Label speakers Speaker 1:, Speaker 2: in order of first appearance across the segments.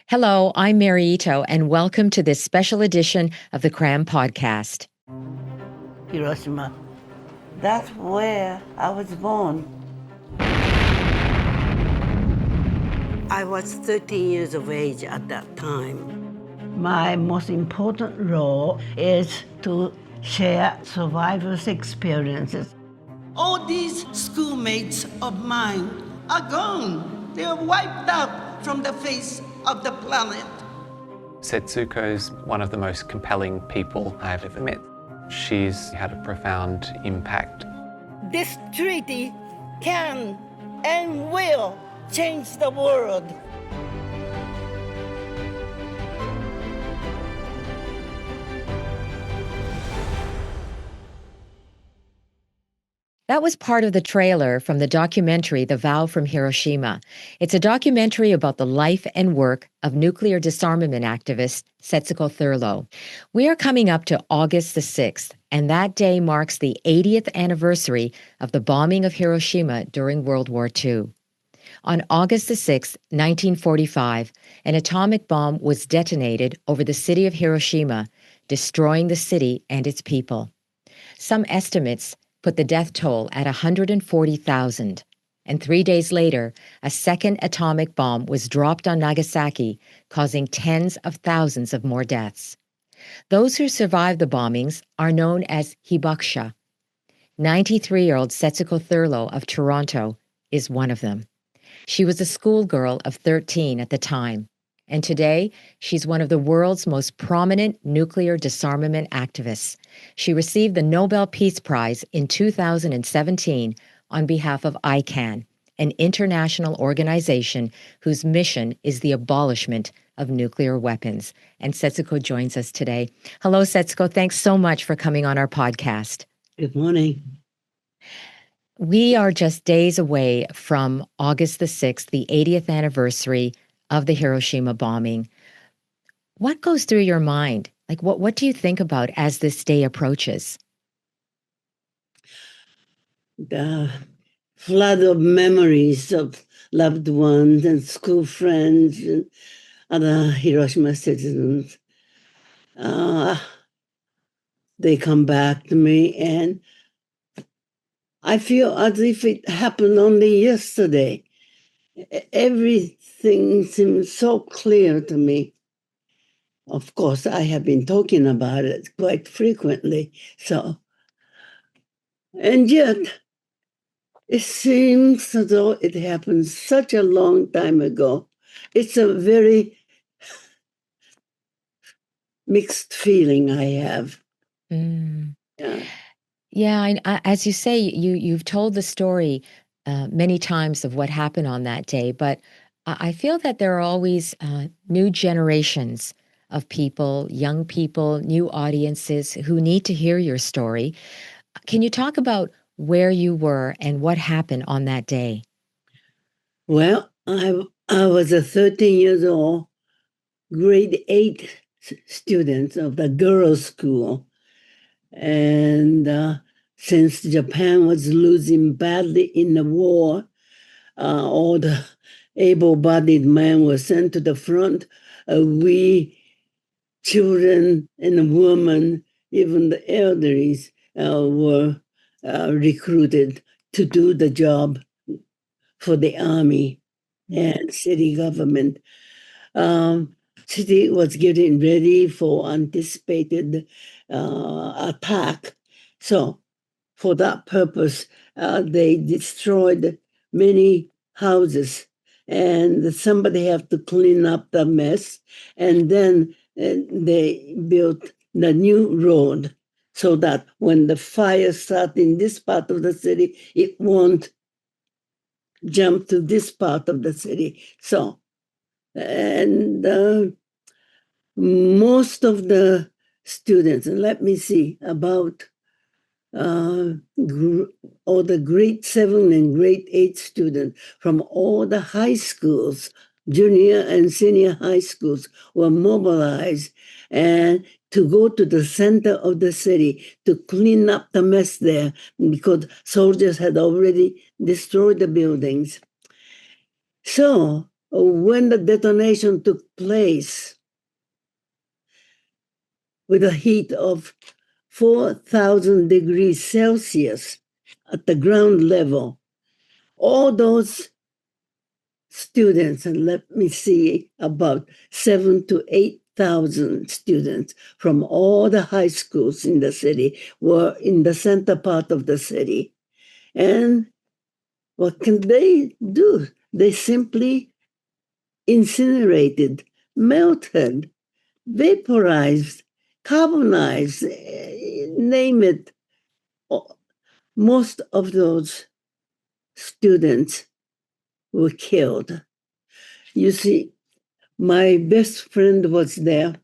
Speaker 1: Hello, I'm Mary Ito, and welcome to this special edition of the Cram Podcast.
Speaker 2: Hiroshima. That's where I was born. I was 13 years of age at that time. My most important role is to share survivors' experiences.
Speaker 3: All these schoolmates of mine are gone. They are wiped out from the face of the planet.
Speaker 4: Setsuko's one of the most compelling people I've ever met. She's had a profound impact.
Speaker 2: This treaty can and will change the world.
Speaker 1: That was part of the trailer from the documentary The Vow from Hiroshima. It's a documentary about the life and work of nuclear disarmament activist Setsuko Thurlow. We are coming up to August the 6th, and that day marks the 80th anniversary of the bombing of Hiroshima during World War II. On August the 6th, 1945, an atomic bomb was detonated over the city of Hiroshima, destroying the city and its people. Some estimates put the death toll at 140,000. And 3 days later, a second atomic bomb was dropped on Nagasaki, causing tens of thousands of more deaths. Those who survived the bombings are known as hibakusha. 93-year-old Setsuko Thurlow of Toronto is one of them. She was a schoolgirl of 13 at the time, and today she's one of the world's most prominent nuclear disarmament activists. She received the Nobel Peace Prize in 2017 on behalf of ICAN, an international organization whose mission is the abolishment of nuclear weapons. And Setsuko joins us today. Hello, Setsuko. Thanks so much for coming on our podcast.
Speaker 2: Good morning.
Speaker 1: We are just days away from August the 6th, the 80th anniversary of the Hiroshima bombing. What goes through your mind? Like, what do you think about as this day approaches?
Speaker 2: The flood of memories of loved ones and school friends and other Hiroshima citizens. They come back to me, and I feel as if it happened only yesterday. Everything seems so clear to me. Of course, I have been talking about it quite frequently. And yet, it seems as though it happened such a long time ago. It's a very mixed feeling I have.
Speaker 1: Mm.
Speaker 2: Yeah.
Speaker 1: Yeah, as you say, you've told the story many times of what happened on that day, but I feel that there are always new generations of people, young people, new audiences who need to hear your story. Can you talk about where you were and what happened on that day?
Speaker 2: Well, I was a 13 years old, grade 8 student of the girls' school. And since Japan was losing badly in the war, all the able-bodied men were sent to the front. We children and women, even the elderly, were recruited to do the job for the army and city government. City was getting ready for anticipated attack. So for that purpose, they destroyed many houses, and somebody have to clean up the mess. And then they built the new road so that when the fire starts in this part of the city, it won't jump to this part of the city. So, and most of the students, and let me see, about all the grade 7 and grade 8 students from all the high schools, junior and senior high schools, were mobilized and to go to the center of the city to clean up the mess there because soldiers had already destroyed the buildings. So when the detonation took place with a heat of 4,000 degrees Celsius at the ground level, all those students, and let me see, about 7,000 to 8,000 students from all the high schools in the city were in the center part of the city. And what can they do? They simply incinerated, melted, vaporized, carbonized, name it. Most of those students were killed. You see, my best friend was there.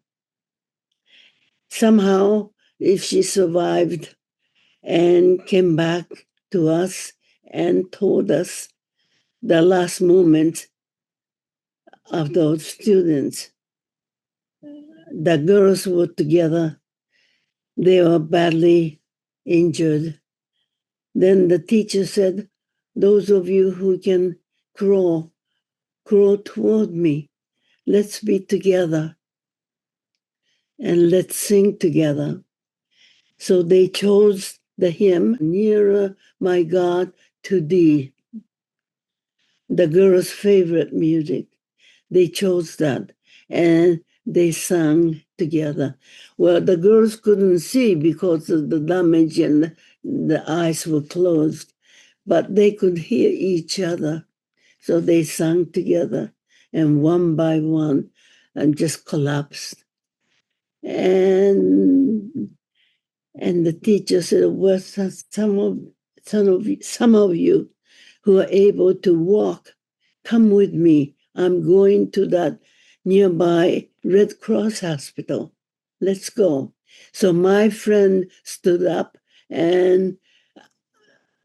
Speaker 2: Somehow, if she survived and came back to us and told us the last moment of those students, the girls were together. They were badly injured. Then the teacher said, those of you who can crawl toward me. Let's be together and let's sing together. So they chose the hymn, Nearer, My God, to Thee, the girls' favorite music. They chose that and they sang together. Well, the girls couldn't see because of the damage and the eyes were closed, but they could hear each other. So they sang together, and one by one, and just collapsed. And the teacher said, well, some of you who are able to walk, come with me. I'm going to that nearby Red Cross hospital. Let's go. So my friend stood up and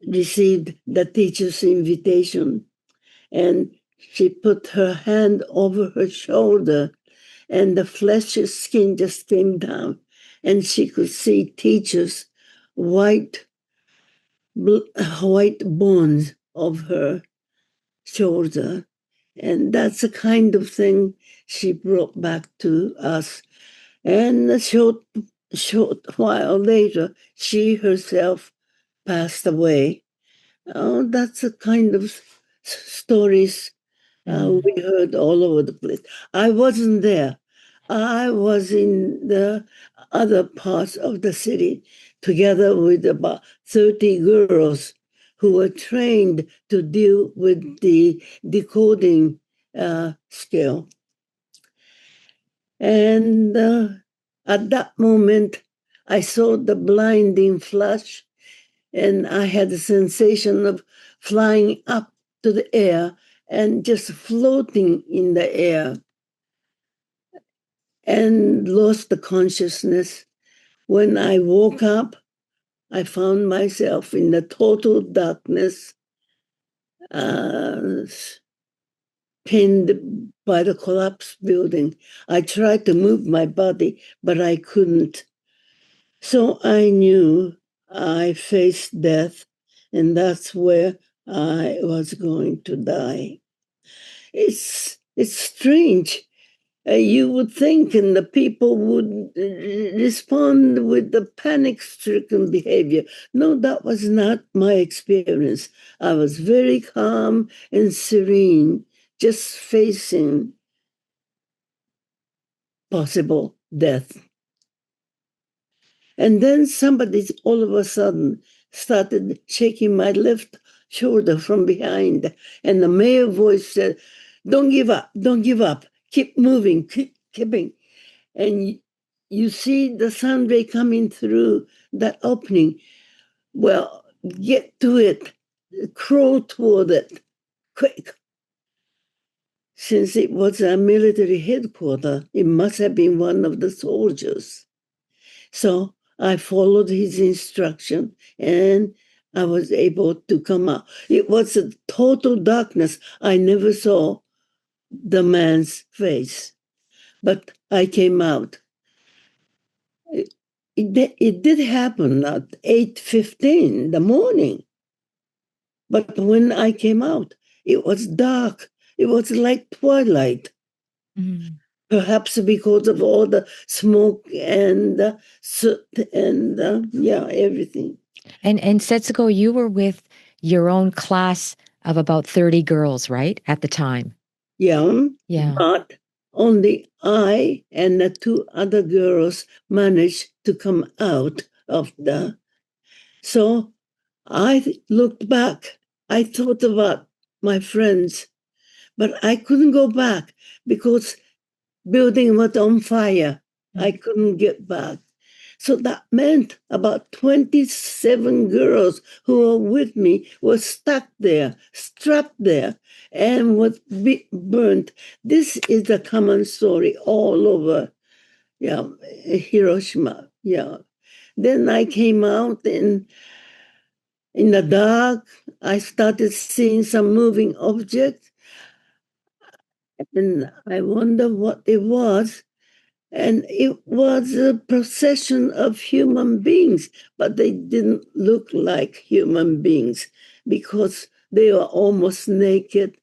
Speaker 2: received the teacher's invitation. And she put her hand over her shoulder, and the fleshy skin just came down, and she could see teacher's white bones of her shoulder. And that's the kind of thing she brought back to us. And a short while later, she herself passed away. Oh, that's the kind of stories we heard all over the place. I wasn't there. I was in the other parts of the city together with about 30 girls who were trained to deal with the decoding skill. And at that moment, I saw the blinding flash, and I had the sensation of flying up to the air and just floating in the air, and lost the consciousness. When I woke up, I found myself in the total darkness, pinned by the collapsed building. I tried to move my body, but I couldn't. So I knew I faced death, and that's where I was going to die. It's strange. You would think, and the people would respond with the panic-stricken behavior. No, that was not my experience. I was very calm and serene, just facing possible death. And then somebody all of a sudden started shaking my left shoulder from behind. And the male voice said, don't give up, don't give up. Keep moving, keep keeping. And you see the sun ray coming through that opening. Well, get to it, crawl toward it, quick. Since it was a military headquarters, it must have been one of the soldiers. So I followed his instruction, and I was able to come out. It was a total darkness. I never saw the man's face, but I came out. It did happen at 8:15 in the morning. But when I came out, it was dark. It was like twilight.
Speaker 1: Mm.
Speaker 2: Perhaps because of all the smoke and soot and everything.
Speaker 1: And Setsuko, you were with your own class of about 30 girls, right? At the time.
Speaker 2: Yeah,
Speaker 1: Yeah.
Speaker 2: but only I and the two other girls managed to come out of the. So I looked back. I thought about my friends, but I couldn't go back because building was on fire. I couldn't get back. So that meant about 27 girls who were with me were stuck there, strapped there, and was burnt. This is a common story all over, Hiroshima. Yeah. Then I came out in the dark. I started seeing some moving objects, and I wonder what it was. And it was a procession of human beings, but they didn't look like human beings because they were almost naked.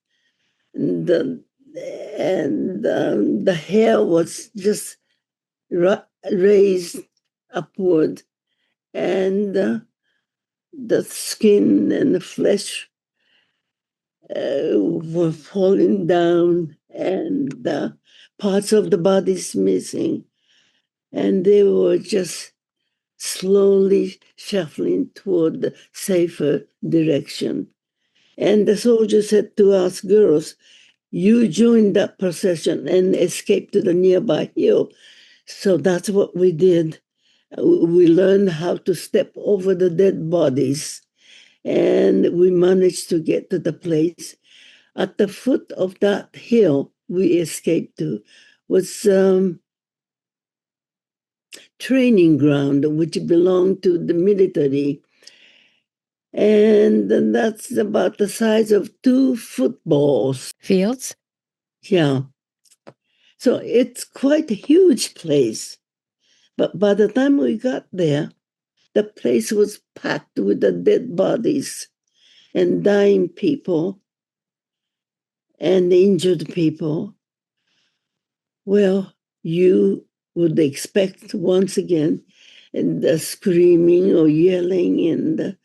Speaker 2: And the hair was just raised upward, and the skin and the flesh were falling down, and parts of the bodies missing. And they were just slowly shuffling toward the safer direction. And the soldier said to us girls, "You join that procession and escape to the nearby hill." So that's what we did. We learned how to step over the dead bodies, and we managed to get to the place. At the foot of that hill we escaped to was training ground, which belonged to the military. And that's about the size of 2 footballs.
Speaker 1: Fields?
Speaker 2: Yeah. So it's quite a huge place. But by the time we got there, the place was packed with the dead bodies and dying people and injured people. Well, you would expect once again the screaming or yelling and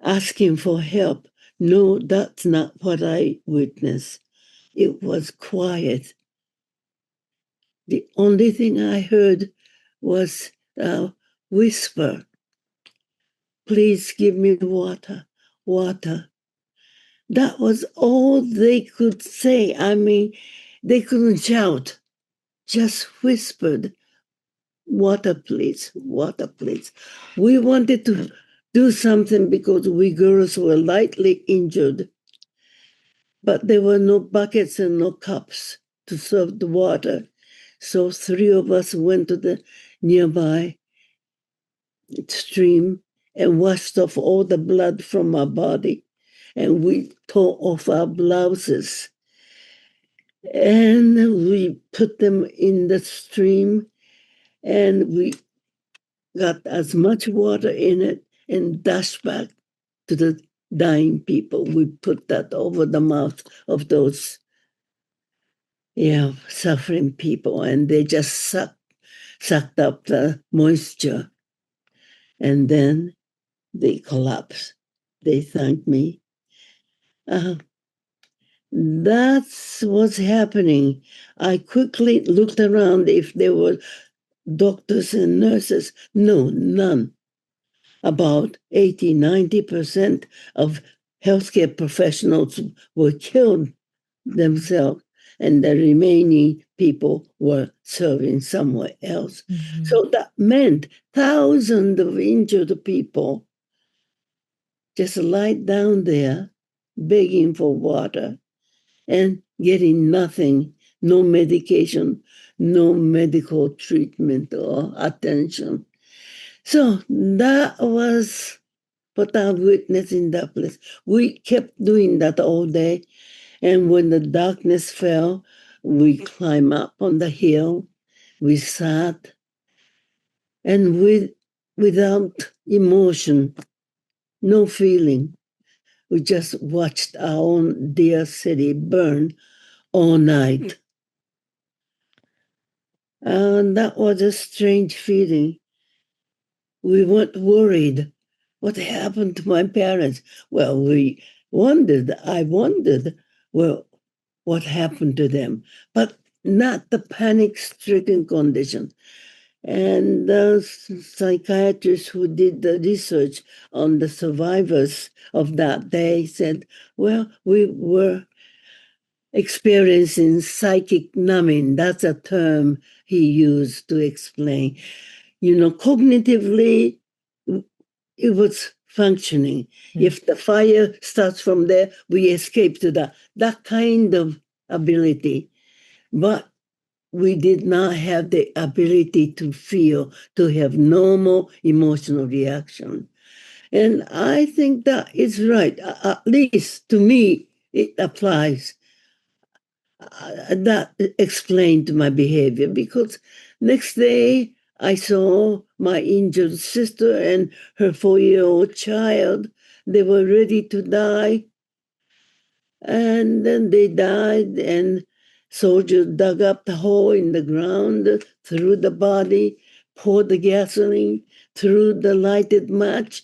Speaker 2: asking for help. No, that's not what I witnessed. It was quiet. The only thing I heard was a whisper. "Please give me water, water." That was all they could say. I mean, they couldn't shout, just whispered, "Water, please, water, please." We wanted to do something because we girls were lightly injured, but there were no buckets and no cups to serve the water. So 3 of us went to the nearby stream and washed off all the blood from our body. And we tore off our blouses. And we put them in the stream, and we got as much water in it and dashed back to the dying people. We put that over the mouth of those suffering people, and they just sucked up the moisture. And then they collapsed. They thanked me. That's what's happening. I quickly looked around if there were doctors and nurses. No, none. About 80-90% of healthcare professionals were killed themselves, and the remaining people were serving somewhere else. Mm-hmm. So that meant thousands of injured people just lie down there begging for water and getting nothing, no medication, no medical treatment or attention. So that was what I witnessed in that place. We kept doing that all day. And when the darkness fell, we climbed up on the hill, we sat, and without emotion, no feeling, we just watched our own dear city burn all night. And that was a strange feeling. We weren't worried. What happened to my parents? Well, I wondered, well, what happened to them? But not the panic-stricken condition. And the psychiatrists who did the research on the survivors of that day said, well, we were experiencing psychic numbing. That's a term he used to explain. Cognitively, it was functioning. If the fire starts from there, we escape to that kind of ability. But we did not have the ability to feel, to have normal emotional reaction. And I think that is right. At least to me, it applies. That explained my behavior because next day I saw my injured sister and her 4-year-old child. They were ready to die. And then they died, and soldiers dug up the hole in the ground, threw the body, poured the gasoline, threw the lighted match.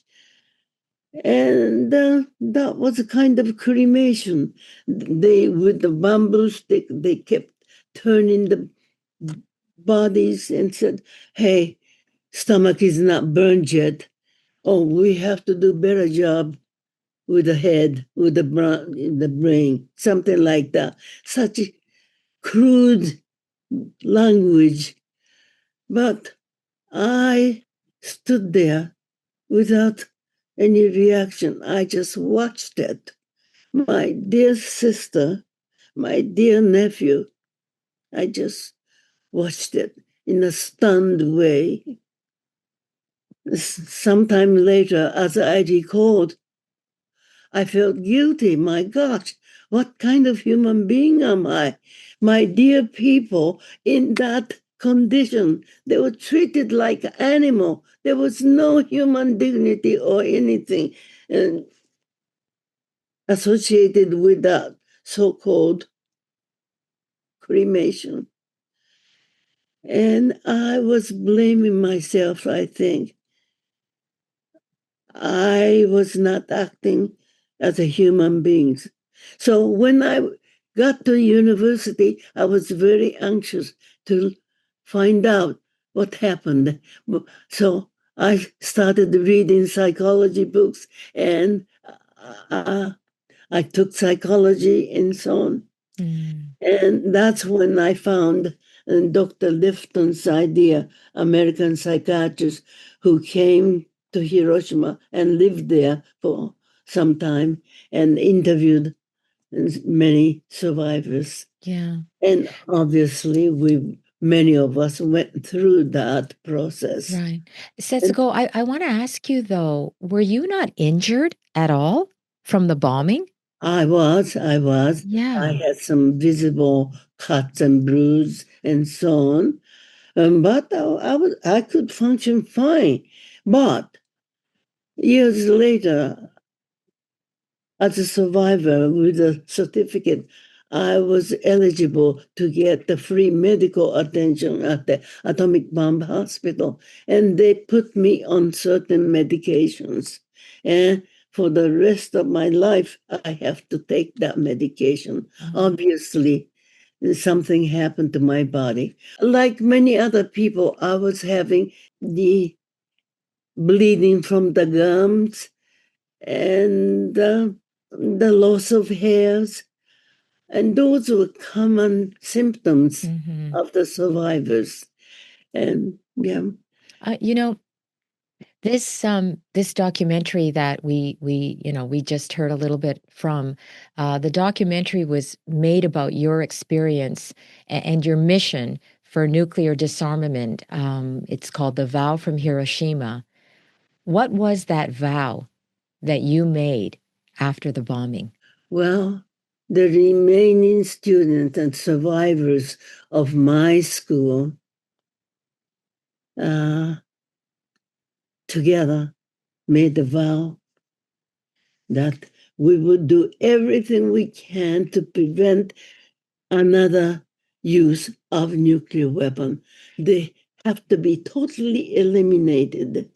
Speaker 2: And that was a kind of cremation. With the bamboo stick, they kept turning the bodies and said, hey, stomach is not burned yet. Oh, we have to do better job with the head, with the brain, something like that. Such a crude language. But I stood there without any reaction. I just watched it. My dear sister, my dear nephew, I just watched it in a stunned way. Sometime later, as I recalled, I felt guilty. My gosh, what kind of human being am I? My dear people in that condition, they were treated like animal. There was no human dignity or anything associated with that so-called cremation. And I was blaming myself, I think. I was not acting as a human being. So when I got to university, I was very anxious to find out what happened. So I started reading psychology books, and I took psychology and so on. And that's when I found Dr. Lifton's idea, American psychiatrist who came to Hiroshima and lived there for some time and interviewed many survivors.
Speaker 1: Yeah.
Speaker 2: And obviously, many of us went through that process.
Speaker 1: Right. Setsuko, I want to ask you though, were you not injured at all from the bombing?
Speaker 2: I was.
Speaker 1: Yeah.
Speaker 2: I had some visible cuts and bruises and so on. But I could function fine. But years later, as a survivor with a certificate, I was eligible to get the free medical attention at the atomic bomb hospital. And they put me on certain medications. And for the rest of my life, I have to take that medication. Obviously, something happened to my body. Like many other people, I was having the bleeding from the gums and the loss of hairs. And those were common symptoms of the survivors. And yeah.
Speaker 1: This documentary that we just heard a little bit from, the documentary was made about your experience and your mission for nuclear disarmament. It's called The Vow from Hiroshima. What was that vow that you made after the bombing?
Speaker 2: Well, the remaining students and survivors of my school together made the vow that we would do everything we can to prevent another use of nuclear weapon. They have to be totally eliminated.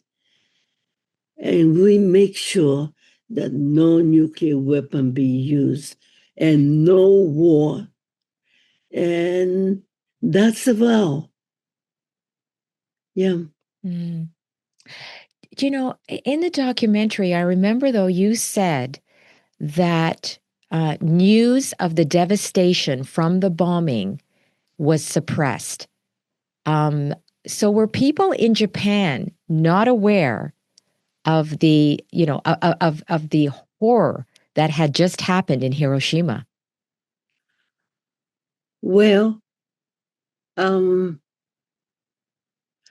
Speaker 2: And we make sure that no nuclear weapon be used and no war. And that's a vow. Yeah.
Speaker 1: Mm. You know, in the documentary, I remember, though, you said that news of the devastation from the bombing was suppressed. So were people in Japan not aware of the, of the horror that had just happened in Hiroshima?
Speaker 2: Well,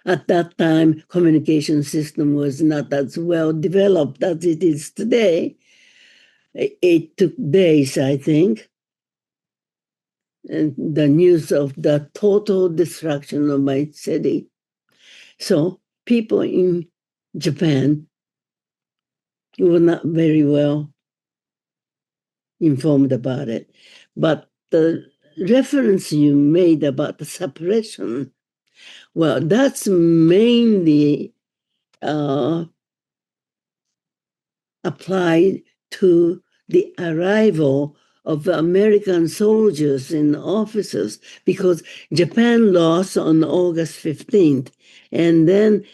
Speaker 2: at that time, communication system was not as well developed as it is today. It took days, I think, and the news of the total destruction of my city. So people in Japan were not very well informed about it. But the reference you made about the suppression, well, that's mainly applied to the arrival of the American soldiers and officers, because Japan lost on August 15th. And then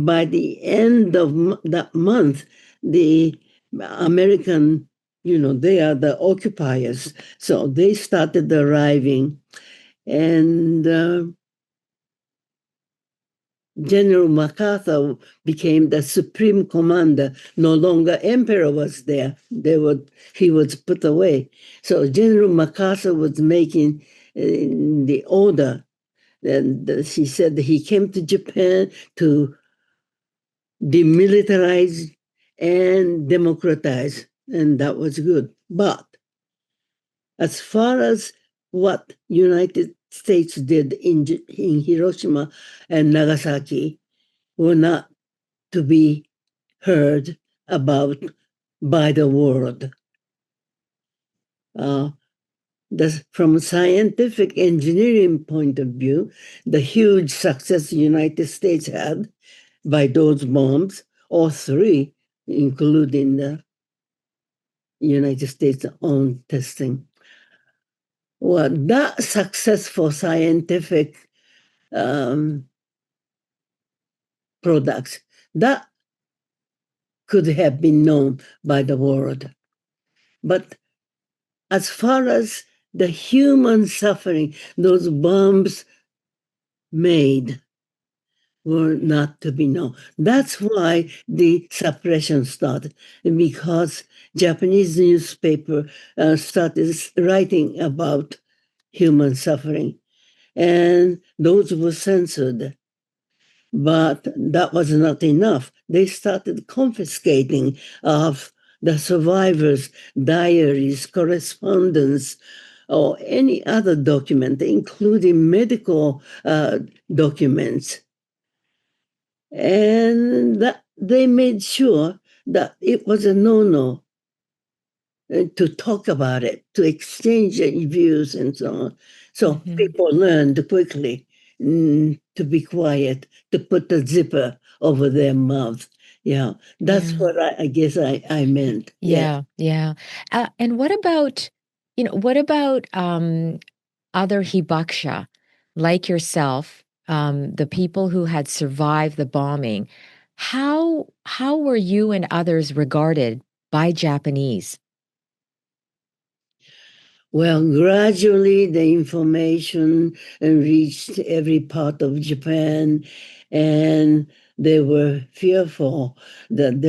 Speaker 2: by the end of that month, the American, they are the occupiers. So they started arriving. And General MacArthur became the supreme commander. No longer emperor was there. He was put away. So General MacArthur was making the order. And he said he came to Japan to demilitarize and democratize. And that was good. But as far as what United States did in Hiroshima and Nagasaki, were not to be heard about by the world. From a scientific engineering point of view, the huge success the United States had by those bombs, all three, including the United States' own testing. Well, that successful scientific products, that could have been known by the world. But as far as the human suffering those bombs made were not to be known. That's why the suppression started, because Japanese newspaper started writing about human suffering, and those were censored. But that was not enough. They started confiscating of the survivors' diaries, correspondence, or any other document, including medical documents. And that they made sure that it was a no-no to talk about it, to exchange views and so on. So people learned quickly to be quiet, to put the zipper over their mouth. Yeah, that's what I guess I meant.
Speaker 1: Yeah. And what about, other hibakusha, like yourself, the people who had survived the bombing? How were you and others regarded by Japanese?
Speaker 2: Well, gradually the information reached every part of Japan, and they were fearful that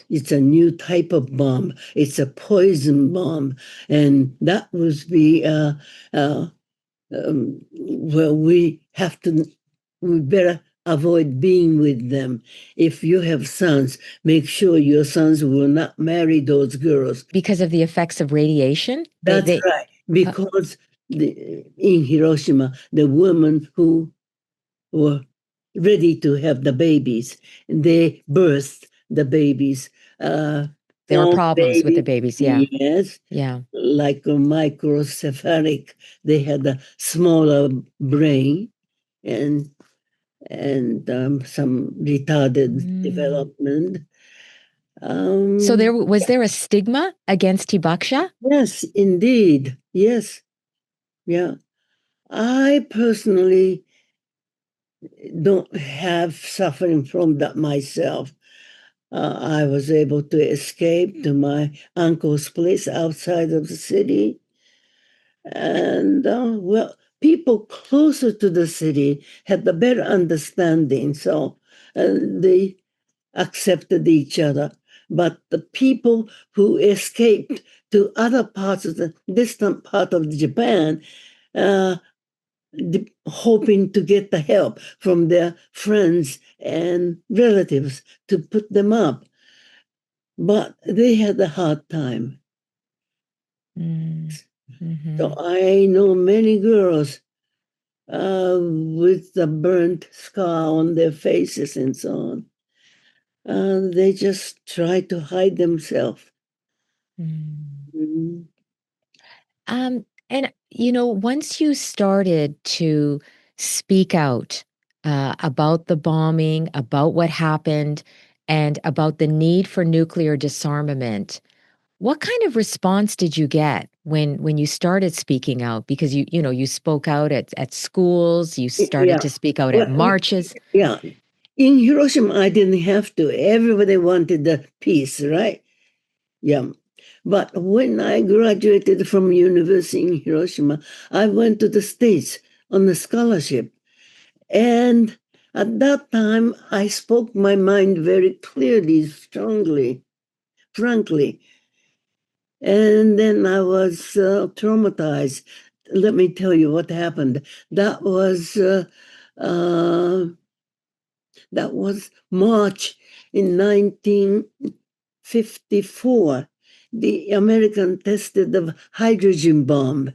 Speaker 2: it's a new type of bomb. It's a poison bomb, and that would be well, we better avoid being with them. If you have sons, make sure your sons will not marry those girls.
Speaker 1: Because of the effects of radiation?
Speaker 2: That's right. Because in Hiroshima, the women who were ready to have the babies, they birthed the babies
Speaker 1: there were
Speaker 2: Small
Speaker 1: problems with the babies. Yeah.
Speaker 2: Yes.
Speaker 1: Yeah.
Speaker 2: Like a microcephalic. They had a smaller brain and some retarded development.
Speaker 1: So was there a stigma against hibakusha?
Speaker 2: Yes, indeed. Yes. Yeah. I personally don't have suffering from that myself. I was able to escape to my uncle's place outside of the city. And well, people closer to the city had a better understanding. So they accepted each other. But the people who escaped to other parts of the distant part of Japan, uh, hoping to get the help from their friends and relatives to put them up. But they had a hard time. So I know many girls with the burnt scar on their faces and so on. They just try to hide themselves. Mhm.
Speaker 1: And once you started to speak out about the bombing, about what happened, and about the need for nuclear disarmament, what kind of response did you get when you started speaking out? Because you spoke out at schools, you started
Speaker 2: Yeah.
Speaker 1: to speak out at
Speaker 2: Well,
Speaker 1: marches.
Speaker 2: yeah. In Hiroshima, I didn't have to. Everybody wanted the peace, right? Yeah. But when I graduated from university in Hiroshima, I went to the States on a scholarship. And at that time, I spoke my mind very clearly, strongly, frankly. And then I was traumatized. Let me tell you what happened. That was March in 1954. The American tested the hydrogen bomb.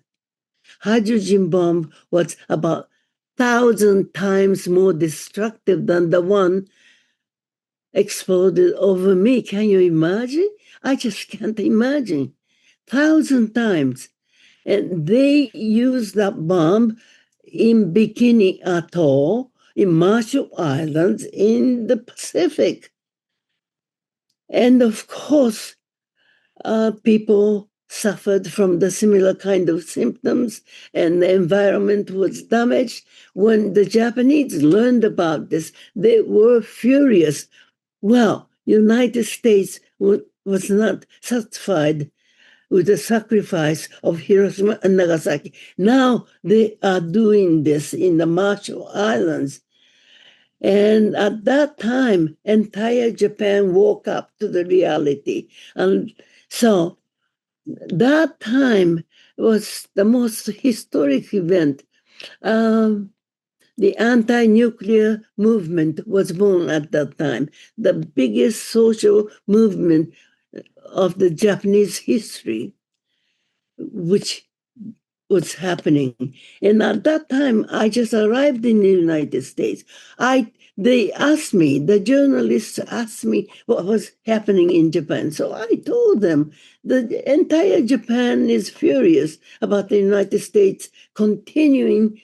Speaker 2: Hydrogen bomb was about 1,000 times more destructive than the one exploded over me. Can you imagine? I just can't imagine. 1,000 times. And they used that bomb in Bikini Atoll, in Marshall Islands, in the Pacific. And of course, people suffered from the similar kind of symptoms, and the environment was damaged. When the Japanese learned about this, they were furious. Well, United States was not satisfied with the sacrifice of Hiroshima and Nagasaki. Now they are doing this in the Marshall Islands. And at that time, entire Japan woke up to the reality. And so that time was the most historic event. The anti-nuclear movement was born at that time, the biggest social movement of the Japanese history, which was happening. And at that time, I just arrived in the United States. The journalists asked me what was happening in Japan. So I told them the entire Japan is furious about the United States continuing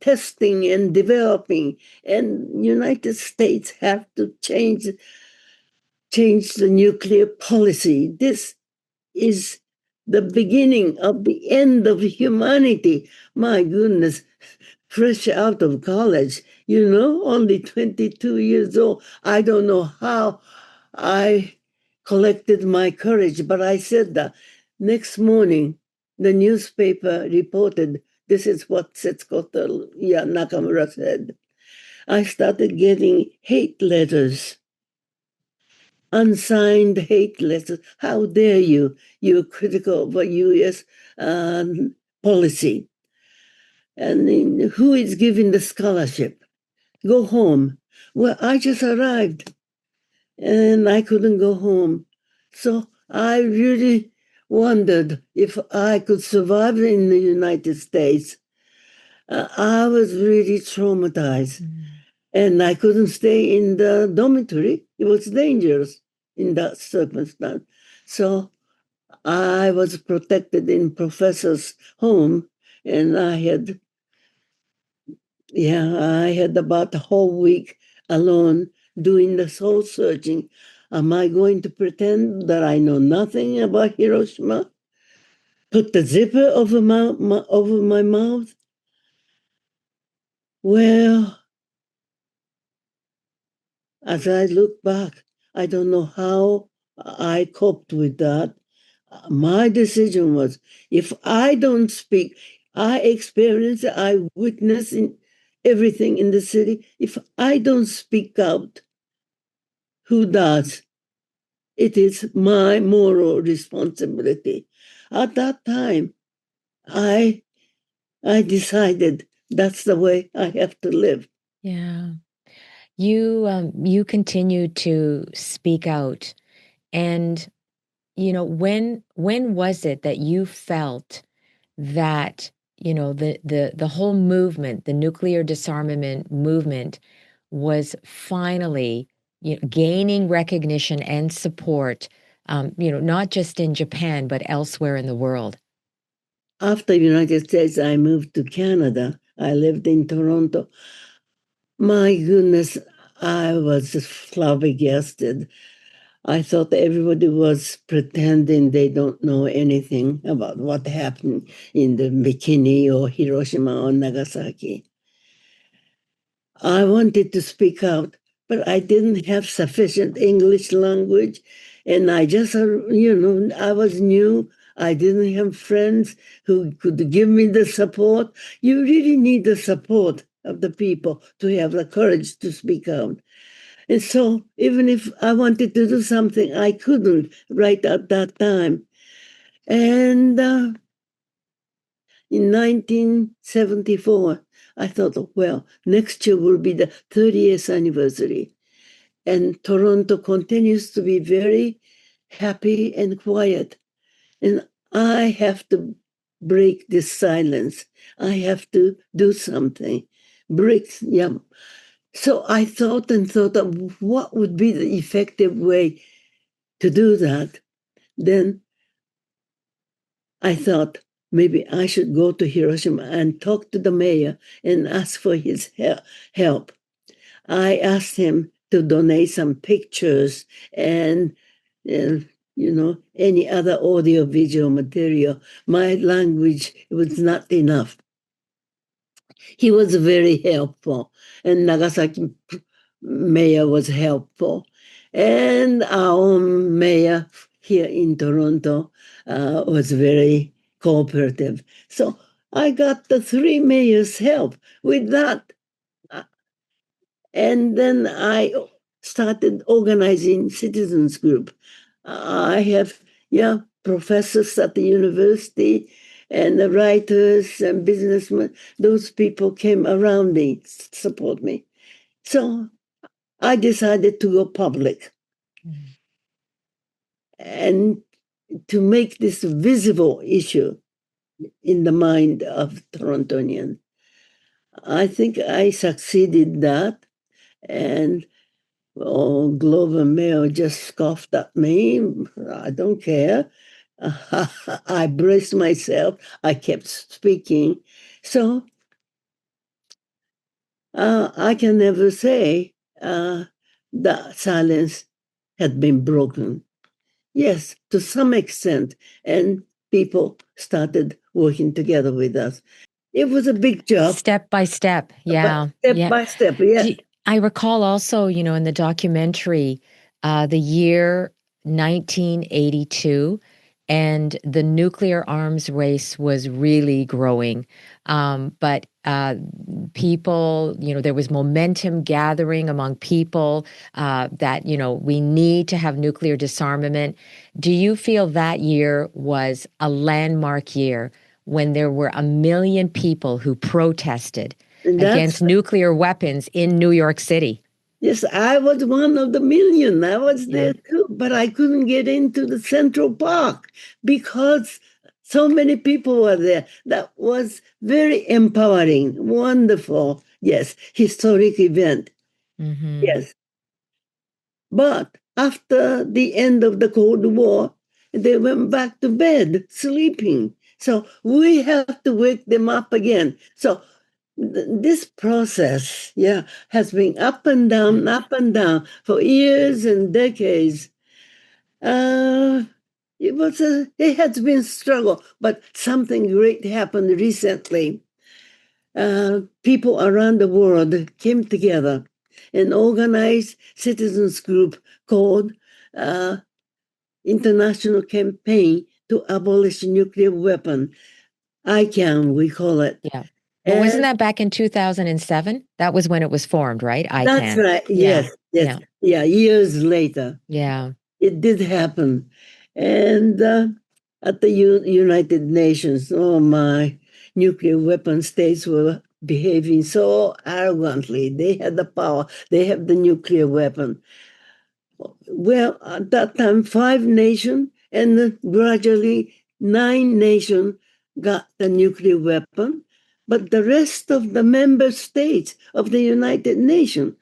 Speaker 2: testing and developing, and United States have to change the nuclear policy. This is the beginning of the end of humanity. My goodness, fresh out of college, only 22 years old. I don't know how I collected my courage, but I said that. Next morning, the newspaper reported this is what Setsuko Nakamura said. I started getting hate letters, unsigned hate letters. How dare you? You're critical of a U.S. Policy. And then, who is giving the scholarship? Go home. Well, I just arrived and I couldn't go home. So I really wondered if I could survive in the United States. I was really traumatized. And I couldn't stay in the dormitory. It was dangerous in that circumstance. So I was protected in professor's home, and I had about a whole week alone doing the soul searching. Am I going to pretend that I know nothing about Hiroshima? Put the zipper over my mouth? Well, as I look back, I don't know how I coped with that. My decision was, if I don't speak, I witness in everything in the city. If I don't speak out, who does? It is my moral responsibility. At that time, I decided that's the way I have to live.
Speaker 1: Yeah. You continue to speak out, and when was it that you felt that the whole movement, the nuclear disarmament movement, was finally gaining recognition and support, not just in Japan but elsewhere in the world?
Speaker 2: After United States, I moved to Canada. I lived in Toronto. My goodness, I was just flabbergasted. I thought everybody was pretending they don't know anything about what happened in the Bikini or Hiroshima or Nagasaki. I wanted to speak out, but I didn't have sufficient English language. And I just, I was new. I didn't have friends who could give me the support. You really need the support of the people to have the courage to speak out. And so, even if I wanted to do something, I couldn't right at that time. And in 1974, I thought, well, next year will be the 30th anniversary. And Toronto continues to be very happy and quiet. And I have to break this silence. I have to do something. Yeah. So I thought of what would be the effective way to do that. Then I thought maybe I should go to Hiroshima and talk to the mayor and ask for his help. I asked him to donate some pictures and, any other audio visual material. My language was not enough. He was very helpful, and Nagasaki mayor was helpful. And our mayor here in Toronto was very cooperative. So I got the three mayors' help with that. And then I started organizing citizens group. I have, professors at the university and the writers and businessmen. Those people came around me, support me. So I decided to go public and to make this visible issue in the mind of Torontonians. I think I succeeded that, and Glover Mail just scoffed at me. I don't care. I braced myself. I kept speaking. So I can never say the silence had been broken. Yes, to some extent. And people started working together with us. It was a big job.
Speaker 1: Step by step. Yeah.
Speaker 2: Step by step, yeah.
Speaker 1: I recall also, in the documentary, the year 1982, and the nuclear arms race was really growing. But people, there was momentum gathering among people that, we need to have nuclear disarmament. Do you feel that year was a landmark year when there were 1 million people who protested against nuclear weapons in New York City?
Speaker 2: Yes, I was one of the million. I was there too, but I couldn't get into the Central Park because so many people were there. That was very empowering, wonderful, yes, historic event. Mm-hmm. Yes. But after the end of the Cold War, they went back to bed sleeping. So we have to wake them up again. So this process, has been up and down for years and decades. It has been struggle, but something great happened recently. People around the world came together and organized citizens group called International Campaign to Abolish Nuclear Weapon. ICAN, we call it.
Speaker 1: Yeah. But wasn't that back in 2007? That was when it was formed, right? ICAN.
Speaker 2: That's right. Yes. Yeah. Years later.
Speaker 1: Yeah.
Speaker 2: It did happen. And at the United Nations, oh my, nuclear weapon states were behaving so arrogantly. They had the power. They have the nuclear weapon. Well, at that time, 5 nations and gradually 9 nations got the nuclear weapon. But the rest of the member states of the United Nations,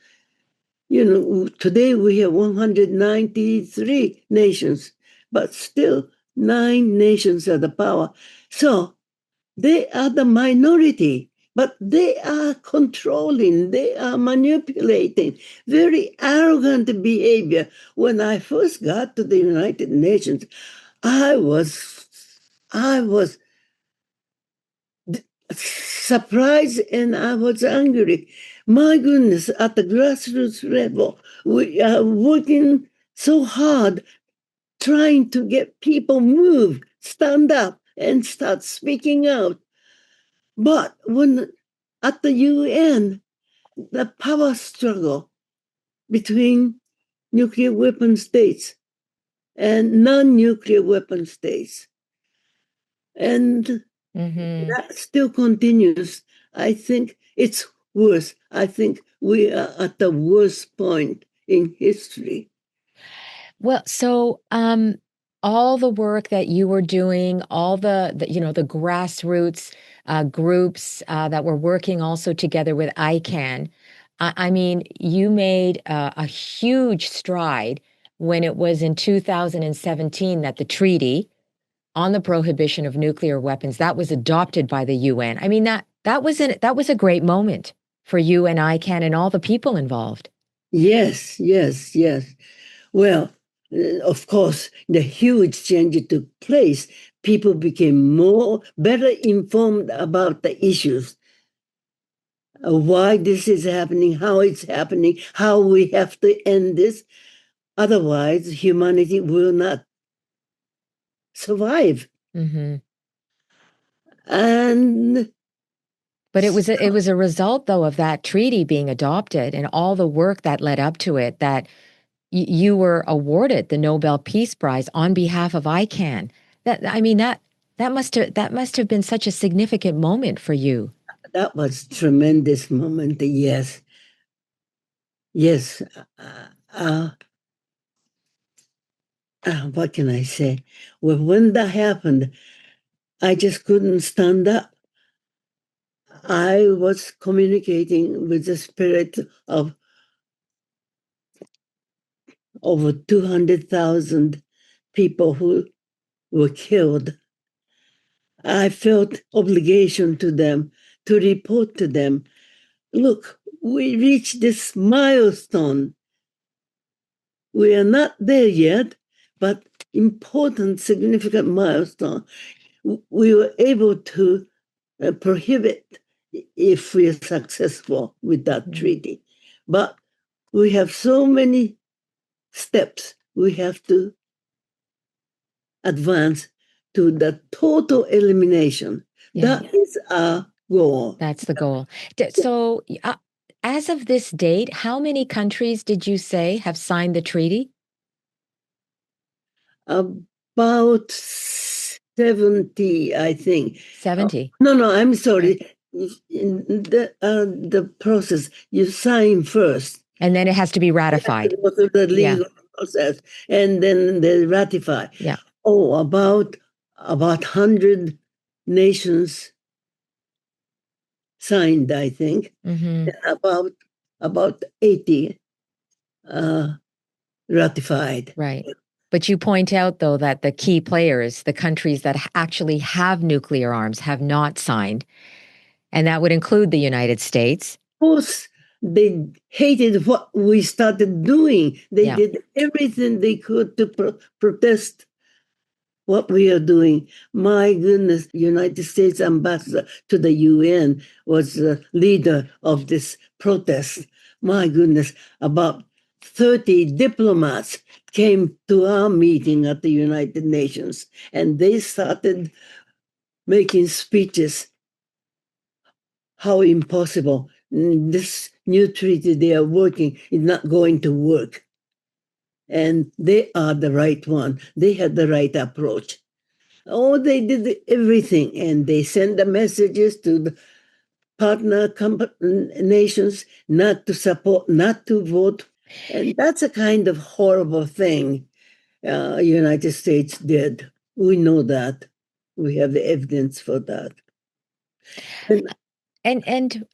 Speaker 2: today we have 193 nations, but still 9 nations are the power. So they are the minority, but they are controlling, they are manipulating, very arrogant behavior. When I first got to the United Nations, I was surprised and I was angry. My goodness, at the grassroots level, we are working so hard trying to get people move, stand up, and start speaking out. But when at the UN, the power struggle between nuclear weapon states and non-nuclear weapon states, and that still continues. I think it's worse. I think we are at the worst point in history.
Speaker 1: Well, so all the work that you were doing, all the grassroots groups that were working also together with ICAN, I mean, you made a huge stride when it was in 2017 that the treaty on the prohibition of nuclear weapons that was adopted by the UN. I mean, that was a great moment for you and ICAN and all the people involved.
Speaker 2: Yes. Well, of course, the huge change took place. People became better informed about the issues, why this is happening, how it's happening, how we have to end this. Otherwise, humanity will not survive.
Speaker 1: Mm-hmm.
Speaker 2: But
Speaker 1: it was a result, though, of that treaty being adopted and all the work that led up to it that you were awarded the Nobel Peace Prize on behalf of ICAN. That must have been such a significant moment for you.
Speaker 2: That was a tremendous moment. Yes. What can I say? Well, when that happened, I just couldn't stand up. I was communicating with the spirit of over 200,000 people who were killed. I felt obligation to them to report to them, look, we reached this milestone. We are not there yet, but important, significant milestone. We were able to prohibit if we are successful with that treaty. But we have so many steps we have to advance to the total elimination.
Speaker 1: Yeah.
Speaker 2: That is our goal.
Speaker 1: That's the goal. So, as of this date, how many countries did you say have signed the treaty?
Speaker 2: About 70, I think.
Speaker 1: 70.
Speaker 2: No, I'm sorry. In the process, you sign first.
Speaker 1: And then it has to be ratified.
Speaker 2: Go through the legal process, and then they ratify.
Speaker 1: Yeah.
Speaker 2: Oh, about 100 nations signed, I think.
Speaker 1: Mm-hmm.
Speaker 2: About 80 ratified.
Speaker 1: Right. But you point out, though, that the key players, the countries that actually have nuclear arms, have not signed, and that would include the United States.
Speaker 2: Of course, they hated what we started doing. They did everything they could to protest what we are doing. My goodness, United States ambassador to the UN was the leader of this protest. My goodness, about 30 diplomats came to our meeting at the United Nations, and they started making speeches. How impossible. This new treaty they are working is not going to work. And they are the right one. They had the right approach. Oh, they did everything, and they sent the messages to the partner nations not to support, not to vote. And that's a kind of horrible thing United States did. We know that. We have the evidence for that.
Speaker 1: And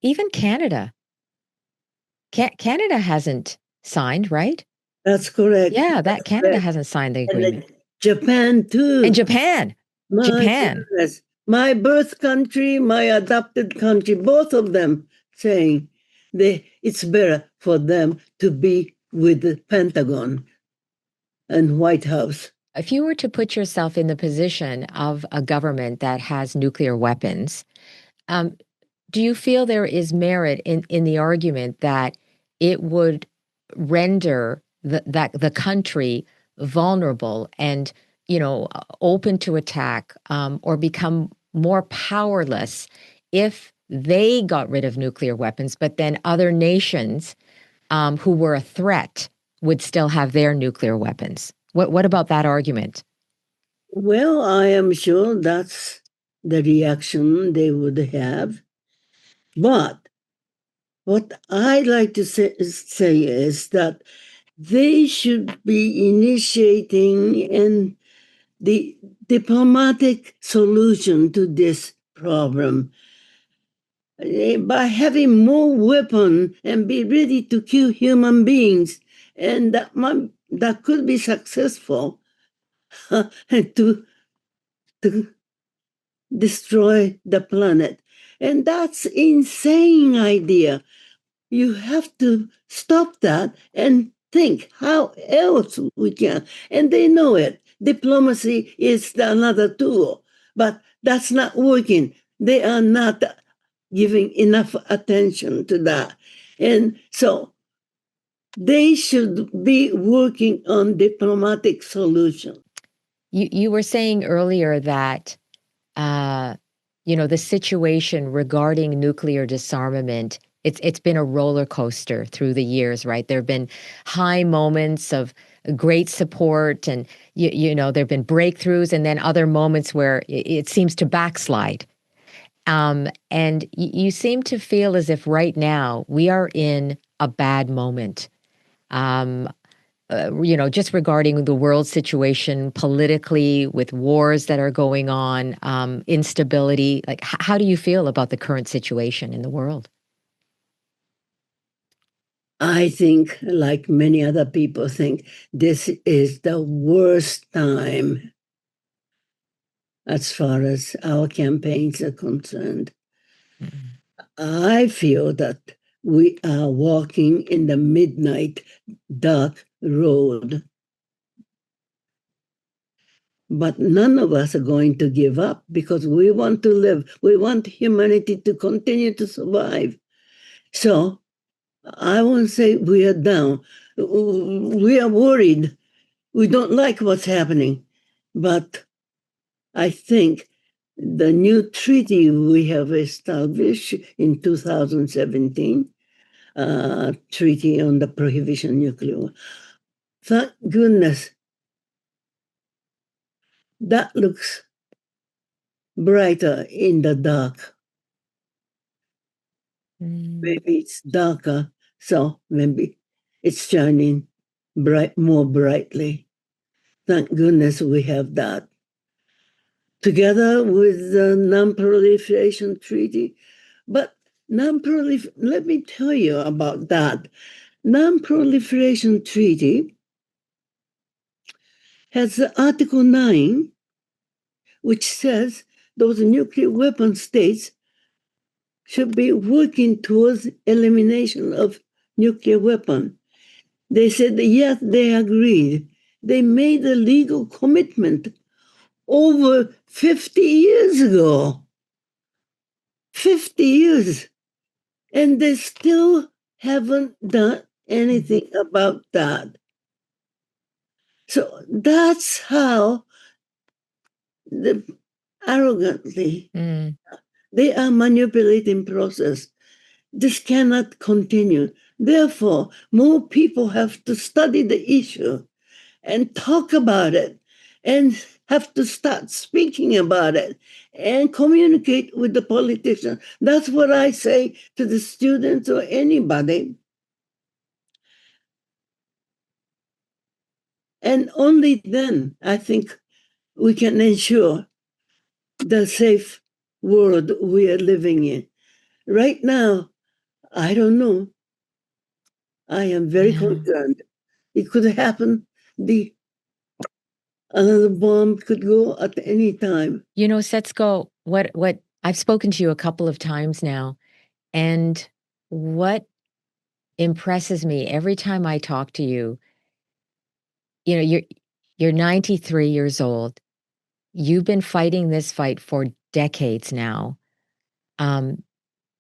Speaker 1: even Canada. Canada hasn't signed, right?
Speaker 2: That's correct.
Speaker 1: Yeah, that Canada hasn't signed the agreement.
Speaker 2: And Japan too.
Speaker 1: And Japan.
Speaker 2: Goodness. My birth country, my adopted country, both of them saying it's better for them to be with the Pentagon and White House.
Speaker 1: If you were to put yourself in the position of a government that has nuclear weapons, do you feel there is merit in the argument that it would render the country vulnerable and, open to attack, or become more powerless if they got rid of nuclear weapons, but then other nations who were a threat would still have their nuclear weapons? What about that argument?
Speaker 2: Well, I am sure that's the reaction they would have. But what I'd like to say is that they should be initiating the diplomatic solution to this problem by having more weapons and be ready to kill human beings. And that could be successful to destroy the planet. And that's insane idea. You have to stop that and think how else we can. And they know it. Diplomacy is another tool, but that's not working. They are not giving enough attention to that. And so they should be working on diplomatic solutions.
Speaker 1: You were saying earlier that the situation regarding nuclear disarmament, it's been a roller coaster through the years, right? There have been high moments of great support, and there have been breakthroughs, and then other moments where it seems to backslide. And you seem to feel as if right now we are in a bad moment. Just regarding the world situation politically, with wars that are going on, instability. Like, how do you feel about the current situation in the world?
Speaker 2: I think, like many other people think, this is the worst time as far as our campaigns are concerned. Mm-hmm. I feel that we are walking in the midnight dark road. But none of us are going to give up because we want to live. We want humanity to continue to survive. So I won't say we are down. We are worried. We don't like what's happening. But I think the new treaty we have established in 2017, Treaty on the Prohibition of Nuclear, thank goodness, that looks brighter in the dark. Maybe it's darker, so maybe it's shining more brightly. Thank goodness we have that. Together with the Non-Proliferation Treaty. But let me tell you about that. Non-Proliferation Treaty has Article 9, which says those nuclear weapon states should be working towards elimination of nuclear weapon. They said, yes, they agreed. They made a legal commitment over 50 years ago. 50 years. And they still haven't done anything about that. So that's how arrogantly they are manipulating process. This cannot continue. Therefore, more people have to study the issue and talk about it and have to start speaking about it and communicate with the politicians. That's what I say to the students or anybody. And only then, I think, we can ensure the safe world we are living in. Right now, I don't know. I am very concerned. It could happen. Another bomb could go at any time.
Speaker 1: You know, Setsuko, what I've spoken to you a couple of times now, and what impresses me every time I talk to you, you know, you're 93 years old. You've been fighting this fight for decades now.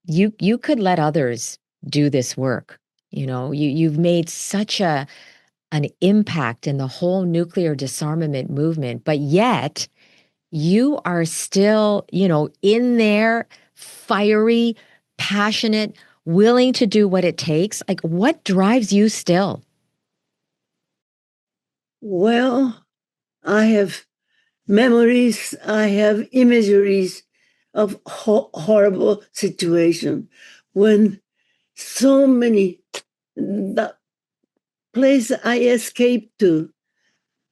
Speaker 1: You could let others do this work. You know, you've made such an impact in the whole nuclear disarmament movement, but yet you are still, you know, in there, fiery, passionate, willing to do what it takes. Like, what drives you still?
Speaker 2: Well, I have memories, I have imageries of horrible situation when so many, the place I escaped to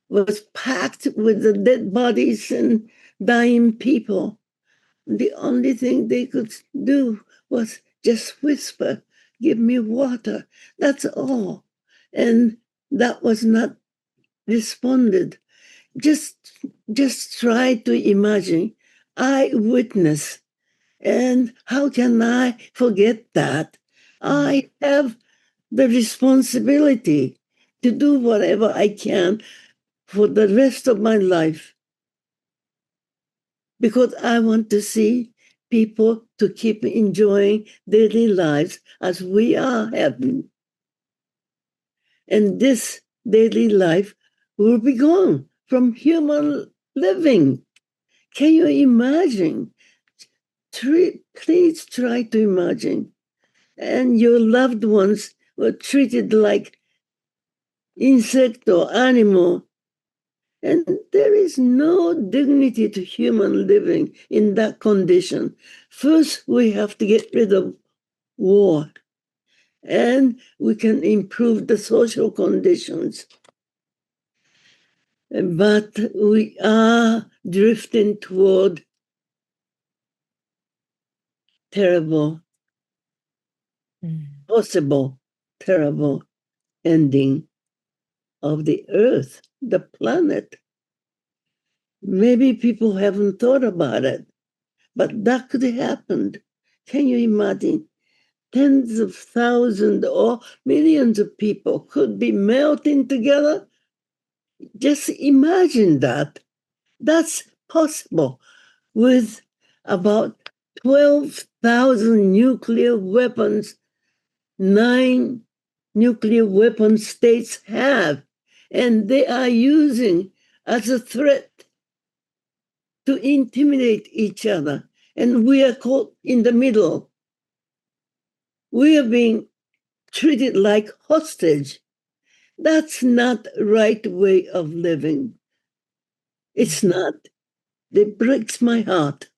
Speaker 2: was packed with the dead bodies and dying people. The only thing they could do was just whisper, give me water. That's all. And that was not responded. Just try to imagine. I witness. And how can I forget that? I have the responsibility to do whatever I can for the rest of my life, because I want to see people to keep enjoying daily lives as we are having. And this daily life will be gone from human living. Can you imagine? Please try to imagine. And your loved ones were treated like insect or animal. And there is no dignity to human living in that condition. First, we have to get rid of war, and we can improve the social conditions. But we are drifting toward terrible, possible, terrible ending of the earth, the planet. Maybe people haven't thought about it, but that could have happened. Can you imagine? Tens of thousands or millions of people could be melting together. Just imagine that. That's possible with about 12,000 nuclear weapons 9 nuclear weapon states have, and they are using as a threat to intimidate each other. And we are caught in the middle. We are being treated like hostage. That's not the right way of living. It's not. It breaks my heart.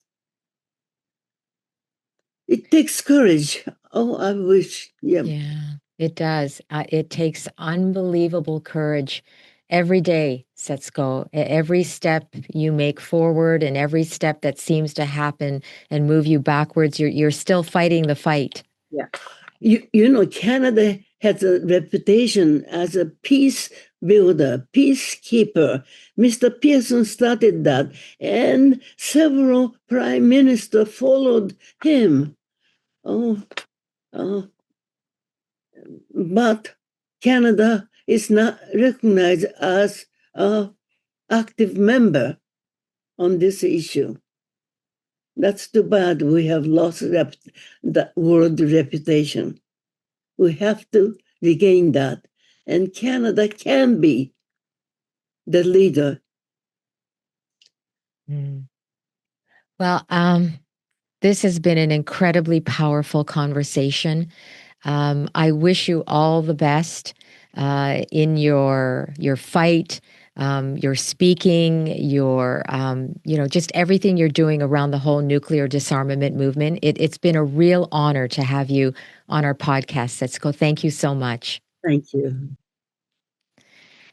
Speaker 2: It takes courage. Oh, I wish. Yeah.
Speaker 1: Yeah, it does. It takes unbelievable courage every day, Setsuko. Every step you make forward and every step that seems to happen and move you backwards, you're still fighting the fight.
Speaker 2: Yeah. You know, Canada has a reputation as a peace builder, peacekeeper. Mr. Pearson started that, and several prime ministers followed him. But Canada is not recognized as an active member on this issue. That's too bad. We have lost the world reputation. We have to regain that. And Canada can be the leader.
Speaker 1: Well, this has been an incredibly powerful conversation. I wish you all the best in your fight, your speaking, your just everything you're doing around the whole nuclear disarmament movement. It's been a real honor to have you on our podcast, Setsuko. Thank you so much.
Speaker 2: Thank you.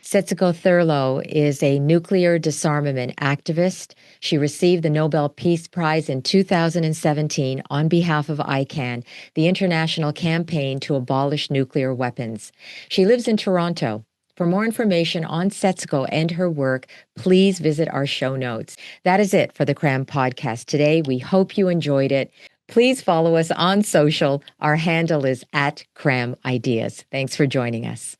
Speaker 1: Setsuko Thurlow is a nuclear disarmament activist. She received the Nobel Peace Prize in 2017 on behalf of ICAN, the international campaign to abolish nuclear weapons. She lives in Toronto. For more information on Setsuko and her work, please visit our show notes. That is it for the CRAM podcast today. We hope you enjoyed it. Please follow us on social. Our handle is @CRAM Ideas. Thanks for joining us.